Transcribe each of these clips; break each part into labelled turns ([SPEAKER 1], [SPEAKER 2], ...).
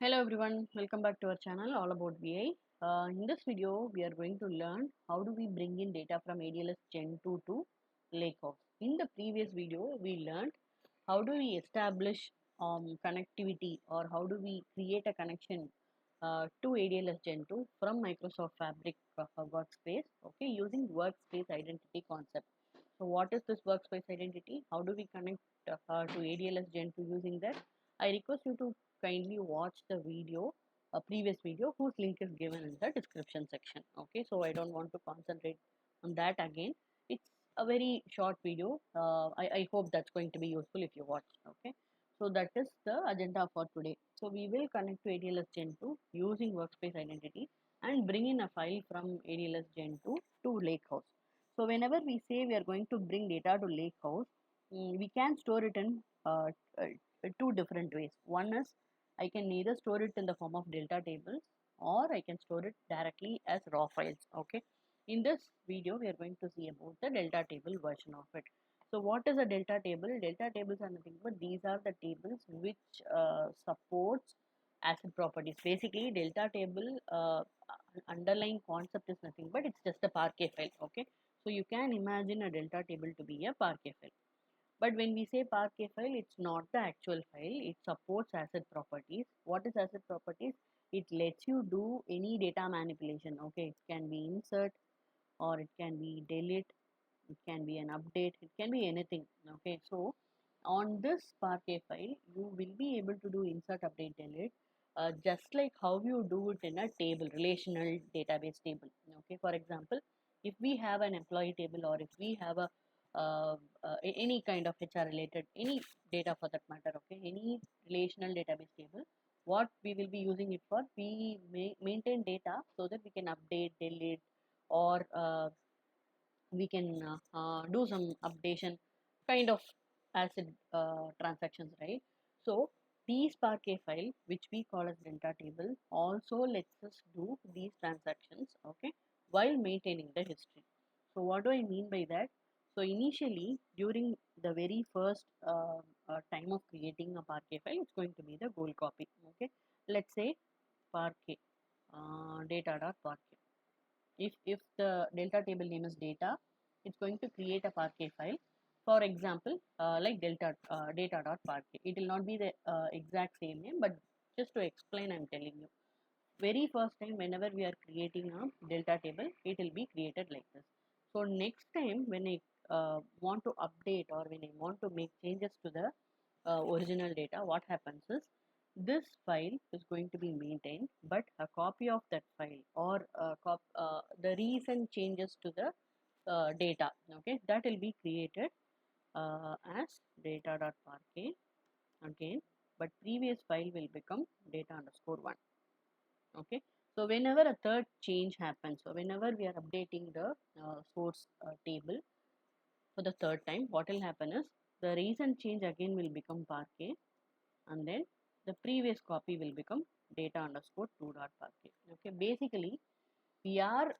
[SPEAKER 1] Hello everyone, welcome back to our channel all about BI. In this video, we are going to learn how do we bring in data from ADLS Gen2 to Lakehouse. In the previous video, we learned how do we establish connectivity or how do we create a connection to ADLS Gen2 from Microsoft Fabric workspace, okay, using workspace identity concept. So what is this workspace identity? How do we connect to ADLS Gen2 using that? I request you to kindly watch the video, a previous video whose link is given in the description section. Okay, so I don't want to concentrate on that again. It's a very short video. I hope that's going to be useful if you watch. Okay, so that is the agenda for today. So we will connect to ADLS Gen2 using workspace identity and bring in a file from ADLS Gen2 to Lakehouse. So whenever we say we are going to bring data to Lakehouse, we can store it in uh, two different ways. One is I can either store it in the form of delta tables or I can store it directly as raw files. Okay. In this video, we are going to see about the delta table version of it. So what is a delta table? Delta tables are nothing but these are the tables which supports asset properties. Basically, delta table underlying concept is nothing but it's just a Parquet file. Okay. So you can imagine a delta table to be a Parquet file. But when we say Parquet file, it's not the actual file. It supports asset properties. What is asset properties? It lets you do any data manipulation. Okay, it can be insert or it can be delete. It can be an update. It can be anything. Okay, so on this Parquet file, you will be able to do insert, update, delete. Just like how you do it in a table, relational database table. Okay, for example, if we have an employee table or if we have a any kind of HR related, any data for that matter, okay, any relational database table, what we will be using it for, we maintain data so that we can update, delete, or we can do some updation kind of asset transactions, right? So these Parquet file, which we call as delta table, also lets us do these transactions, okay, while maintaining the history. So what do I mean by that? So initially, during the very first time of creating a Parquet file, it's going to be the goal copy, okay. Let's say Parquet data.parquet. If the delta table name is data, it's going to create a Parquet file. For example, like data.parquet. It will not be the exact same name, but just to explain, I'm telling you. Very first time, whenever we are creating a delta table, it will be created like this. So next time, when I want to update or when I want to make changes to the original data, what happens is this file is going to be maintained, but a copy of that file or the recent changes to the data, okay, that will be created as data.parquet again, but previous file will become data_1. Okay, so whenever a third change happens, so whenever we are updating the source table for the third time, what will happen is the recent change again will become Parquet, and then the previous copy will become data_2.parquet. Okay, basically we are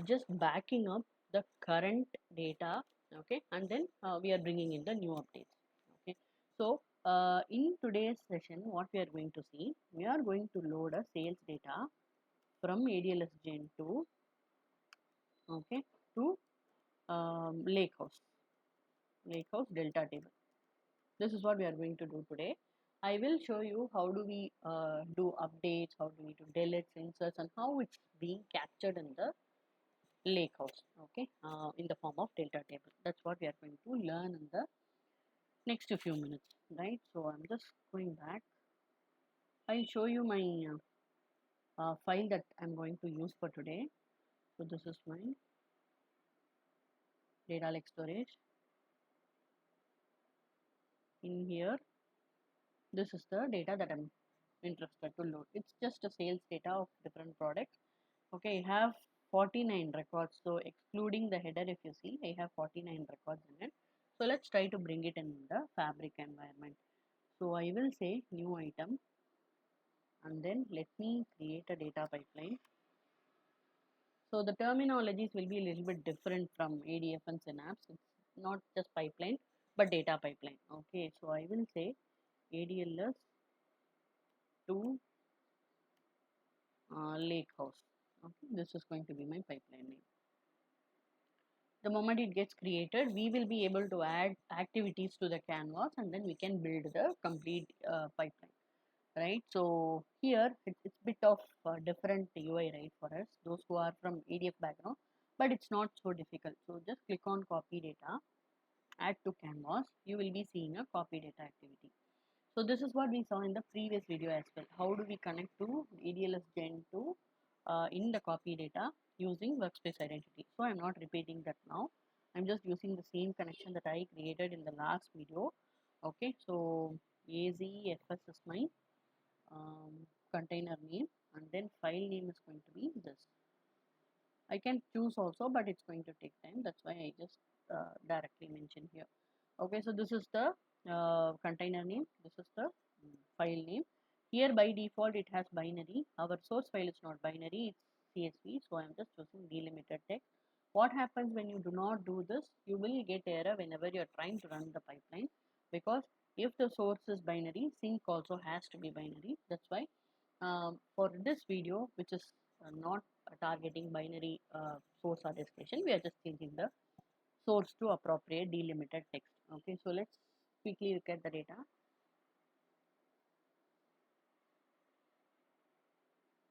[SPEAKER 1] just backing up the current data, okay, and then we are bringing in the new updates. Okay, so in today's session, what we are going to see, we are going to load a sales data from ADLS Gen2, okay, to Lakehouse delta table. This is what we are going to do today. I will show you how do we do updates, how do we do deletes, inserts, and how it's being captured in the Lakehouse, okay, in the form of delta table. That's what we are going to learn in the next few minutes, right? So I'm just going back. I'll show you my file that I'm going to use for today. So this is my data lake storage. In here, this is the data that I'm interested to load. It's just a sales data of different products. Okay, I have 49 records. So excluding the header, if you see, I have 49 records in it. So let's try to bring it in the Fabric environment. So I will say new item and then let me create a data pipeline. So the terminologies will be a little bit different from ADF and Synapse. It's not just pipeline but data pipeline. Okay, so I will say ADLS to Lakehouse. Okay, this is going to be my pipeline name. The moment it gets created, we will be able to add activities to the canvas, and then we can build the complete pipeline, right? So here it's bit of different UI, right, for us, those who are from ADF background, but it's not so difficult. So just click on copy data, add to canvas, you will be seeing a copy data activity. So this is what we saw in the previous video as well. How do we connect to ADLS Gen2 in the copy data using workspace identity? So I'm not repeating that now. I'm just using the same connection that I created in the last video. Okay, so AZFS is my container name, and then file name is going to be this. I can choose also, but it's going to take time. That's why I just directly mention here. Okay, so this is the container name. This is the file name. Here by default it has binary. Our source file is not binary, it's CSV. So I'm just choosing delimited text. What happens when you do not do this? You will get error whenever you're trying to run the pipeline, because if the source is binary, sync also has to be binary. That's why for this video, which is not targeting binary source or destination, we are just changing the source to appropriate delimited text. Okay, so let's quickly look at the data.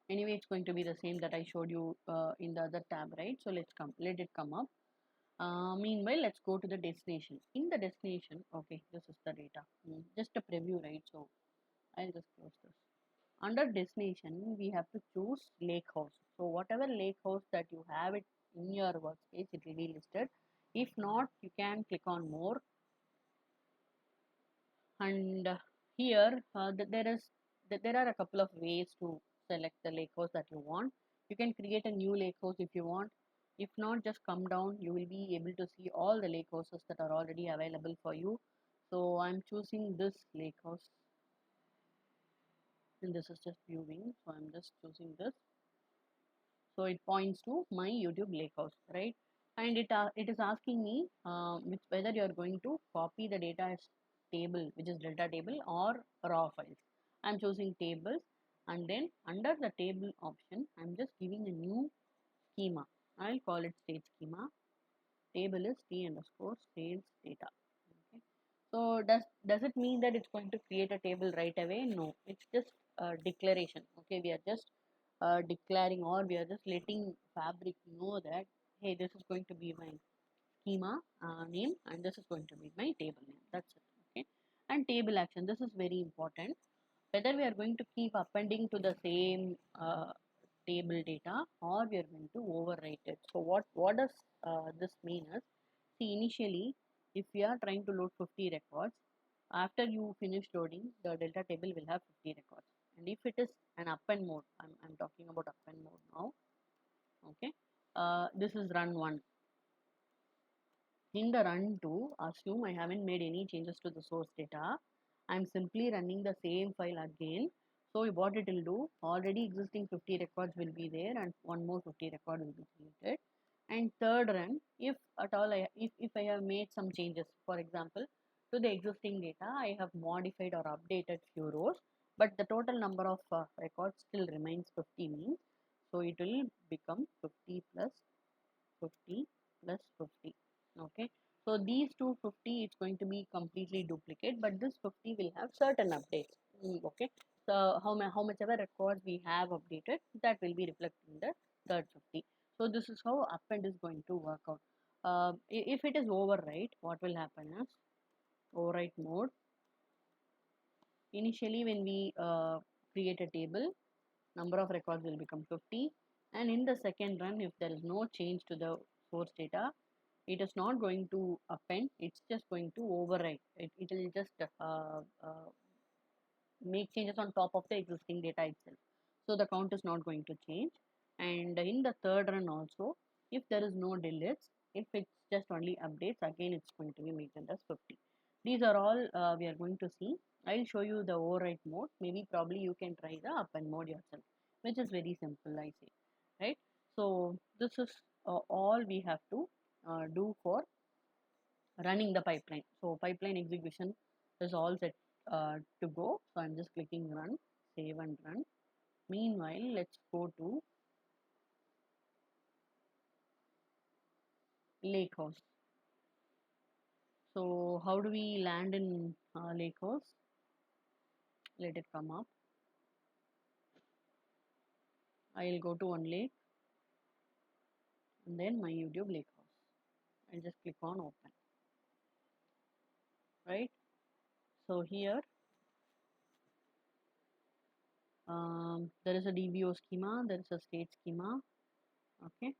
[SPEAKER 1] Anyway, it's going to be the same that I showed you in the other tab, right? So let it come up. Meanwhile, let's go to the destination. In the destination, okay, this is the data. Just a preview, right? So I'll just close this. Under destination, we have to choose Lakehouse. So whatever Lakehouse that you have it in your workspace, it will be listed. If not, you can click on more, and here there are a couple of ways to select the Lakehouse that you want. You can create a new Lakehouse if you want. If not, just come down. You will be able to see all the Lakehouses that are already available for you. So I'm choosing this Lakehouse, and this is just viewing. So I'm just choosing this. So it points to my YouTube Lakehouse, right? And it is asking me whether you are going to copy the data as table, which is delta table, or raw files. I'm choosing tables, and then under the table option, I'm just giving a new schema. I'll call it state schema. Table is t underscore sales data. Okay. So does it mean that it's going to create a table right away? No, it's just a declaration. Okay, we are just declaring, or we are just letting Fabric know that, hey, this is going to be my schema name, and this is going to be my table name. That's it. Okay, and table action. This is very important. Whether we are going to keep appending to the same table data, or we are going to overwrite it. So what does this mean is, see, initially if we are trying to load 50 records, after you finish loading, the delta table will have 50 records. And if it is an append mode, I'm talking about append mode now. Okay, this is run 1. In the run 2, assume I haven't made any changes to the source data. I'm simply running the same file again. So what it will do, already existing 50 records will be there, and one more 50 record will be created. And third run, if at all if I have made some changes, for example, to the existing data, I have modified or updated few rows, but the total number of records still remains 50 means, so it will become 50 plus 50 plus 50. Okay, so these 250, it's going to be completely duplicate, but this 50 will have certain updates. Okay, so how much ever records we have updated, that will be reflected in the third 50. So this is how append is going to work out. If it is overwrite, what will happen is, overwrite mode, initially when we create a table, number of records will become 50, and in the second run, if there is no change to the source data, it is not going to append, it's just going to overwrite. It will just make changes on top of the existing data itself. So the count is not going to change. And in the third run also, if there is no deletes, if it's just only updates, again it's going to be maintained as 50. These are all we are going to see. I'll show you the overwrite mode. Maybe probably you can try the append mode yourself, which is very simple, I say, right? So this is all we have to do for running the pipeline. So pipeline execution is all set to go. So I'm just clicking run, save and run. Meanwhile, let's go to Lakehouse. So how do we land in Lakehouse? Let it come up. I'll go to OneLake and then my YouTube Lakehouse. I'll just click on open. Right? So here there is a DBO schema, there is a state schema. Okay.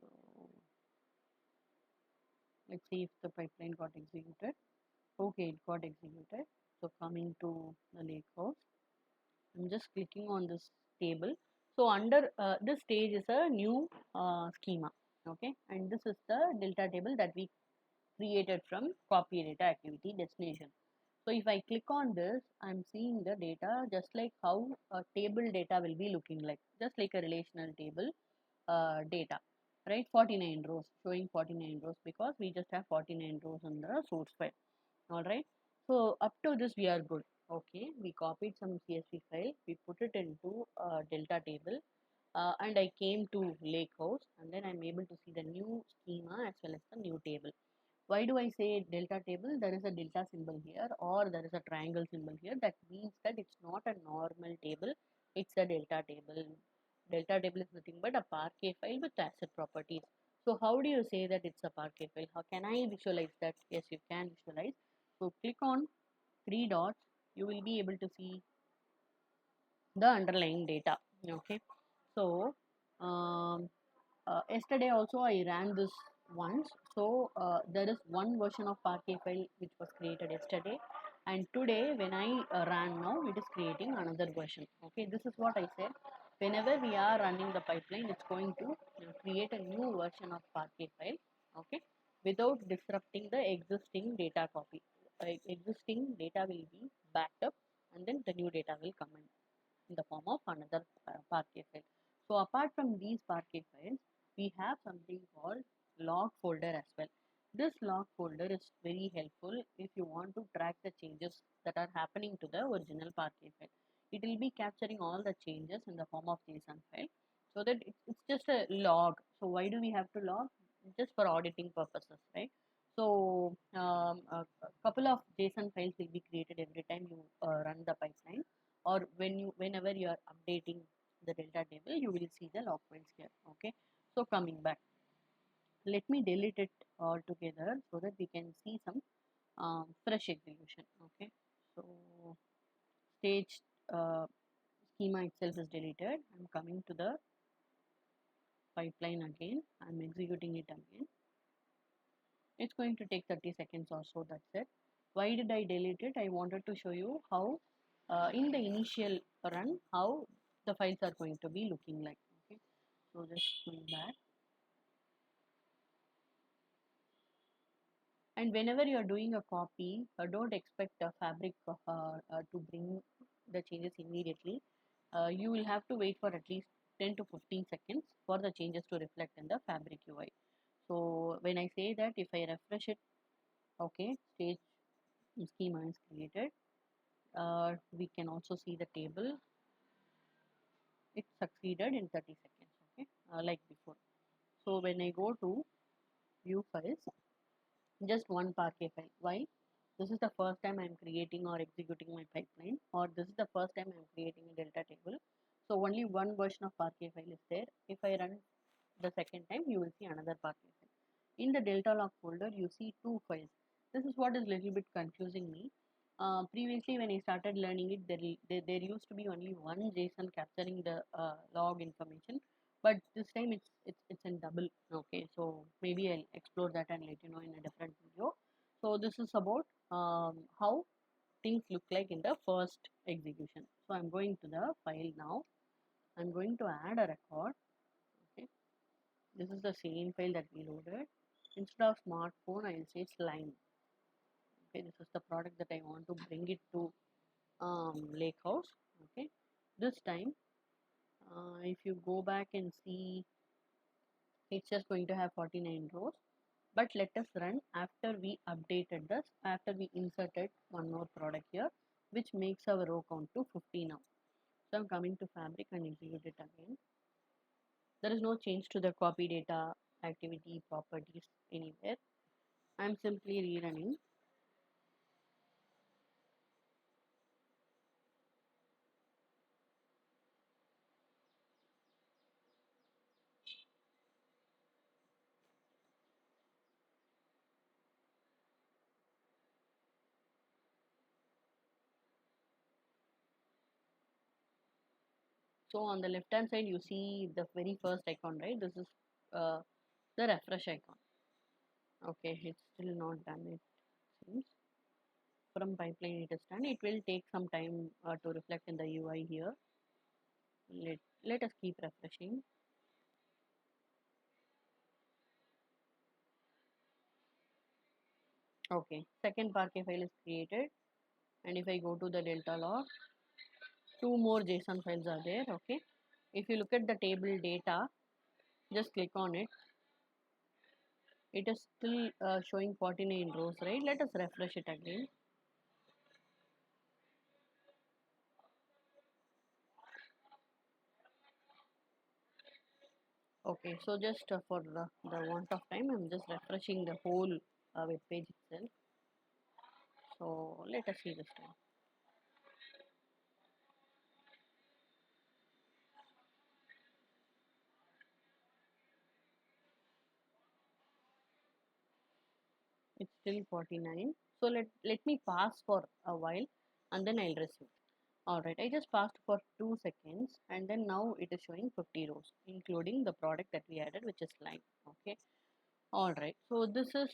[SPEAKER 1] So let's see if the pipeline got executed. Okay, it got executed. So coming to the Lakehouse, I'm just clicking on this table. So under this stage is a new schema. Okay, and this is the delta table that we created from copy data activity destination. So if I click on this, I'm seeing the data just like how a table data will be looking like, just like a relational table data, right? 49 rows, showing 49 rows because we just have 49 rows on the source file. All right. So up to this we are good. Okay, we copied some CSV file, we put it into a delta table, and I came to Lakehouse, and then I'm able to see the new schema as well as the new table. Why do I say delta table? There is a delta symbol here or there is a triangle symbol here. That means that it's not a normal table, it's a delta table. Delta table is nothing but a Parquet file with asset properties. So how do you say that it's a Parquet file? How can I visualize that? Yes, you can visualize. So click on three dots, you will be able to see the underlying data. Okay, so yesterday also I ran this once. So there is one version of Parquet file which was created yesterday, and today when I ran now, it is creating another version. Okay, this is what I said. Whenever we are running the pipeline, it's going to create a new version of Parquet file. Okay, without disrupting the existing data copy. Existing data will be backed up, and then the new data will come in the form of another Parquet file. So apart from these Parquet files, we have something called log folder as well. This log folder is very helpful if you want to track the changes that are happening to the original Parquet file. It will be capturing all the changes in the form of JSON file, so that it's just a log. So why do we have to log? Just for auditing purposes, right? So a couple of JSON files will be created every time you run the pipeline, or whenever you are updating the delta table, you will see the log files here. Okay, so coming back, let me delete it all together so that we can see some fresh execution. Okay, so stage uh, schema itself is deleted. I'm coming to the pipeline again, I'm executing it again. It's going to take 30 seconds or so, that's it. Why did I delete it? I wanted to show you how in the initial run, how the files are going to be looking like. Okay, so just going back. And whenever you are doing a copy, don't expect a Fabric to bring the changes immediately. You will have to wait for at least 10 to 15 seconds for the changes to reflect in the Fabric UI. So when I say that, if I refresh it, okay, stage schema is created. We can also see the table. It succeeded in 30 seconds, okay, like before. So when I go to view files, just one Parquet file. Why? This is the first time I'm creating or executing my pipeline, or this is the first time I'm creating a delta table. So only one version of Parquet file is there. If I run the second time, you will see another Parquet file. In the delta log folder, you see two files. This is what is little bit confusing me. Previously, when I started learning it, there used to be only one JSON capturing the log information, but this time it's in double. Okay, so maybe I'll explore that and let you know in a different video. So this is about how things look like in the first execution. So I'm going to the file now. I'm going to add a record. Okay, this is the same file that we loaded. Instead of smartphone, I will say slime. Okay, this is the product that I want to bring it to Lakehouse. Okay, this time if you go back and see, it's just going to have 49 rows. But let us run after we updated this, after we inserted one more product here, which makes our row count to 50 now. So I'm coming to Fabric and execute it again. There is no change to the copy data, activity, properties anywhere. I'm simply rerunning. So on the left hand side, you see the very first icon, right? This is uh, the refresh icon. Okay, it's still not done, it seems. From pipeline it is done. It will take some time to reflect in the UI here. Let us keep refreshing. Okay, second Parquet file is created. And if I go to the delta log, two more JSON files are there. Okay, if you look at the table data, just click on it. It is still showing 49 rows, right? Let us refresh it again. Okay, so just for the want of time, I'm just refreshing the whole web page itself. So let us see this time. It's still 49. So let me pass for a while and then I'll resume. Alright, I just passed for 2 seconds and then now it is showing 50 rows, including the product that we added, which is line. Okay. Alright, so this is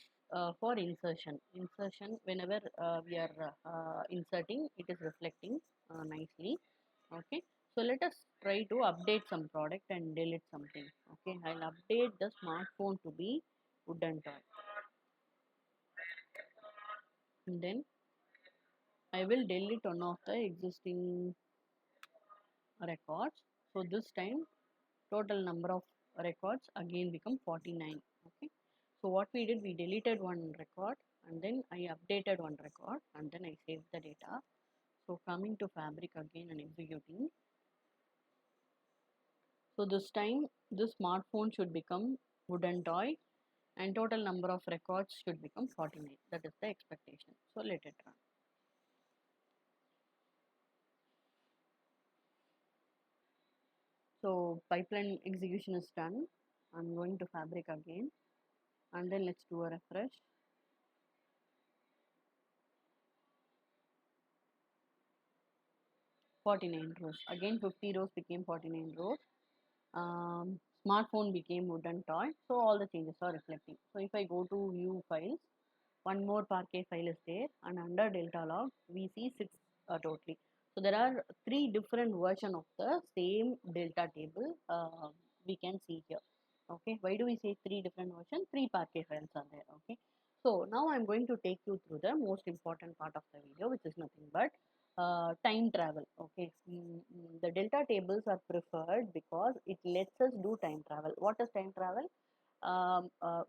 [SPEAKER 1] for insertion. Insertion, whenever we are inserting, it is reflecting nicely. Okay, so let us try to update some product and delete something. Okay, I'll update the smartphone to be wooden toy. And then I will delete one of the existing records. So this time total number of records again become 49. Okay, so what we did, we deleted one record and then I updated one record and then I saved the data. So coming to Fabric again and executing. So this time the smartphone should become wooden toy and total number of records should become 49. That is the expectation. So let it run. So pipeline execution is done. I'm going to Fabric again and then let's do a refresh. 49 rows. Again 50 rows became 49 rows. Smartphone became wooden toy. So all the changes are reflecting. So if I go to view files, one more Parquet file is there and under delta log we see 6 totally. So there are 3 different versions of the same delta table we can see here. Okay, why do we say 3 different versions? 3 Parquet files are there. Okay, so now I'm going to take you through the most important part of the video, which is nothing but time travel. Okay, the delta tables are preferred because it lets us do time travel. What is time travel?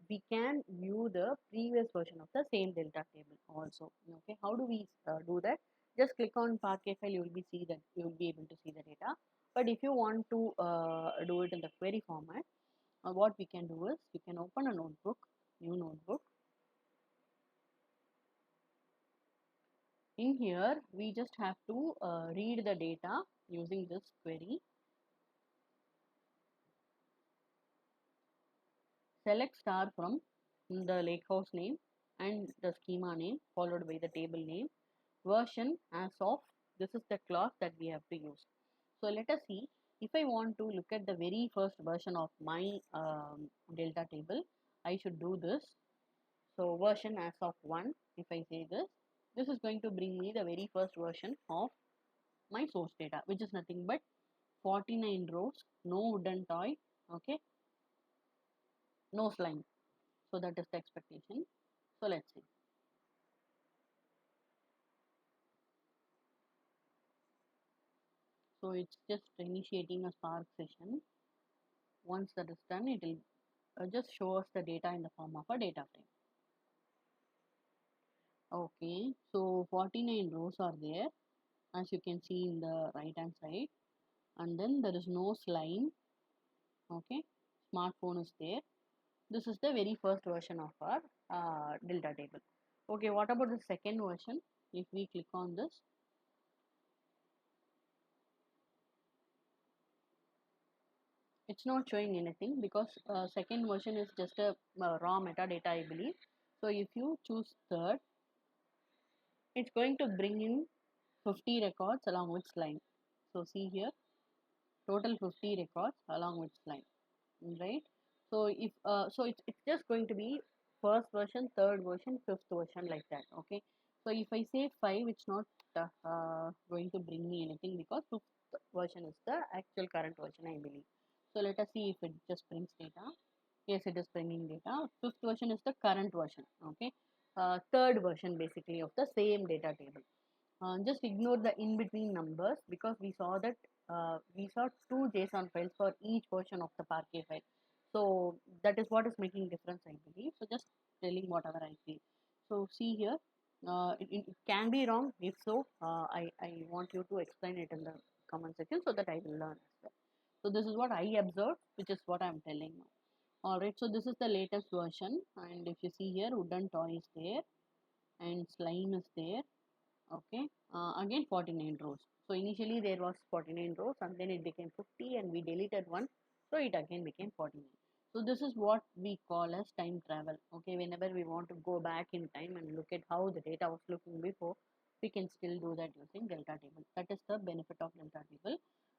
[SPEAKER 1] We can view the previous version of the same delta table also. Okay, how do we do that? Just click on Parquet file, you will be able to see the data. But if you want to do it in the query format, what we can do is we can open a notebook, new notebook. In here, we just have to read the data using this query. Select star from the lakehouse name and the schema name followed by the table name. Version as of, this is the class that we have to use. So let us see, if I want to look at the very first version of my delta table, I should do this. So version as of 1, if I say this is going to bring me the very first version of my source data, which is nothing but 49 rows, no wooden toy, okay, no slime. So that is the expectation. So let's see. So it's just initiating a Spark session. Once that is done, it will just show us the data in the form of a data frame. Okay, so 49 rows are there, as you can see in the right hand side. and then there is no slime. Okay, smartphone is there. This is the very first version of our delta table. Okay, what about the second version? If we click on this, it's not showing anything because second version is just a raw metadata, I believe. So if you choose third, it's going to bring in 50 records along with slime. So see here, total 50 records along with slime, right? So if it's just going to be first version, third version, fifth version, like that. Okay, so if I say 5, it's not going to bring me anything because fifth version is the actual current version, I believe. So let us see if it just brings data. Yes, it is bringing data. Fifth version is the current version. Okay, third version basically of the same data table. Just ignore the in-between numbers because we saw two JSON files for each version of the Parquet file. So that is what is making difference, I believe. So just telling whatever I feel. So see here, it can be wrong. If so, I want you to explain it in the comment section so that I will learn as well. So this is what I observed, which is what I'm telling now. Alright, so this is the latest version, and if you see here, wooden toy is there and slime is there. Okay, again 49 rows. So initially there was 49 rows and then it became 50 and we deleted one, so it again became 49. So this is what we call as time travel. Okay, whenever we want to go back in time and look at how the data was looking before, we can still do that using delta table. That is the benefit of delta table.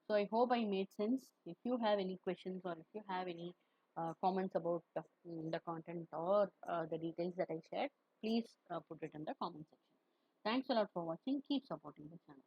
[SPEAKER 1] So I hope I made sense. If you have any questions or if you have any comments about the content or the details that I shared, please put it in the comment section. Thanks a lot for watching. Keep supporting the channel.